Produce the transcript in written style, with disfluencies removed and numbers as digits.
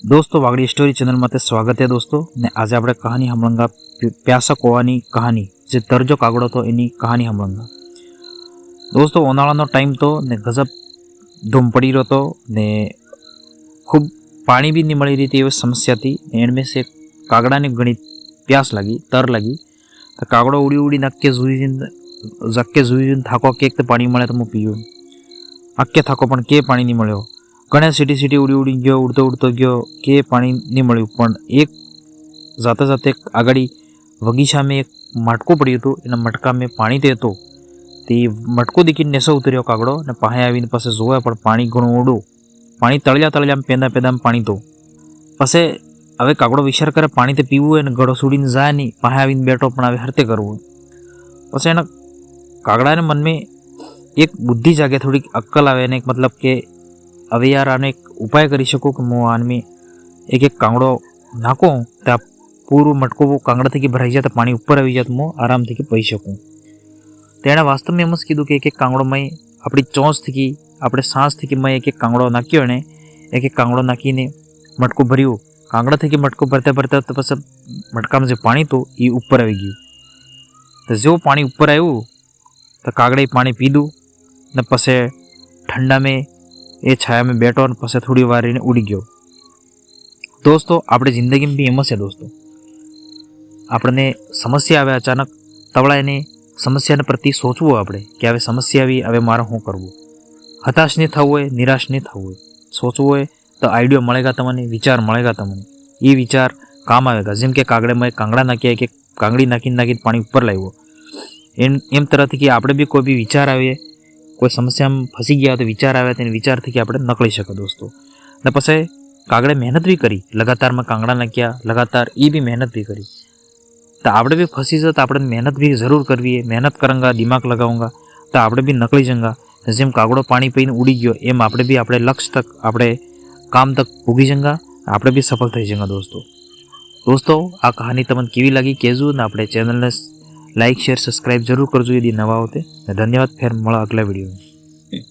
दोस्तों Wagdi story channel में स्वागत है दोस्तों ने आज આપણે कहानी हमलंगा प्यासा कोवानी कहानी जे दरजो कागड़ो तो एनी कहानी हमलंगा। दोस्तों उनाळानो टाइम तो ने गजब धूम पड़ी रहो तो ने खूब पानी भी नहीं मળી रही एवं समस्या थी। एनमें से कागड़ा ने घणी प्यास लगी तर लगी तो कागड़ो उड़ी उड़ी नक्के जुई थाको के एक तो पानी मळे तो मु पीयो आखे थाको पण के पानी नहीं मळ्यो। घणे सीटी सीटी उड़ी उड़ी गयो उड़तो उड़तो गयो के पानी नहीं मळ्યું पण एक जाते जाते आगड़ी बगीचा में एक मटको पड़્યું હતું एना मटका में पानी तो हतो ते मटको देखीने नेसो उतर्यो कागड़ो ने पाहे आवीने पासे जोया पण पानी घणું ઊંડું पानी तळिया तळिया पेंदा पेंदा पानी तो पछे हवे कागड़ो विचार करे पानी तो पीवुं ने गळो छूडीने जाय नहीं पाहे आवीने बैठो पण हवे हरते करवुं। पछी एना कागड़ाने मन में एक बुद्धि जागे थोड़ी अक्कल आवे ने मतलब के हवे यार आने एक उपाय करी शकूँ कि मु आने एक एक कांगड़ो नाखो तो पूरु मटको वो कांगड़ा थी भराई जाए तो पानी ऊपर आई जाए तो मु आराम थी पी सकूँ। तेने वास्तव में एम ज कीधुं कि एक एक कांगड़ो मैं अपनी चोंच थी अपने सांस थी मैं एक एक कांगड़ो नाख्यो ने एक एक कांगड़ो नाखीने मटको भर्યું कांगड़ा थी मटको भरते भरते तो पछी मटका में जो पानी तो ये ऊपर आई गયું। तो जो पानी ऊपर आव्યું तो कागड़े पानी पीधुं ने पछी ठंडा में ए छाया में बैठो और पछी थोड़ी वार रहीने उड़ी गयो। दोस्तों आपणे जिंदगी में भी एम ज छे दोस्तों आपने समस्या आवे अचानक तवड़ा एने समस्या प्रति सोचवुं आपणे कि हवे समस्या आवी हवे मारे शुं करवुं। हताश नहीं थवुं होय निराश नहीं थवुं होय सोचवुं होय तो आइडियो मळेगा तमने विचार मळेगा तमने ये विचार काम आवेगा। जेम के कागड़े में कांगड़ा नाख्या कि कांगड़ी नाखीने नाखीने पानी ऊपर लाव्यो एम तरह थी कि आपणे भी कोई भी विचार आवे कोई समस्या में फसी गया तो विचार आया तो विचार थी कि आपणे नकली शके दोस्तों। ने पछी कागड़े मेहनत भी करी लगातार में कांगड़ा नाख्या लगातार ये भी मेहनत भी करी तो आपणे भी फसी जाए तो आपणे मेहनत भी जरूर करवी है। मेहनत करूँगा दिमाग लगाऊंगा तो आपणे भी नकली जाऊंगा। जेम कागड़ो पानी पीने उड़ी गयो एम आपणे भी अपने लक्ष्य तक अपने काम तक पुगी जाऊंगा आपणे भी सफल थई जाऊंगा दोस्तों आ कहानी तमने केवी लगी कहेजो ने अपने चैनल ने लाइक शेयर सब्सक्राइब जरूर करजो यदि नवा होते। धन्यवाद फिर मळा अगला वीडियो में।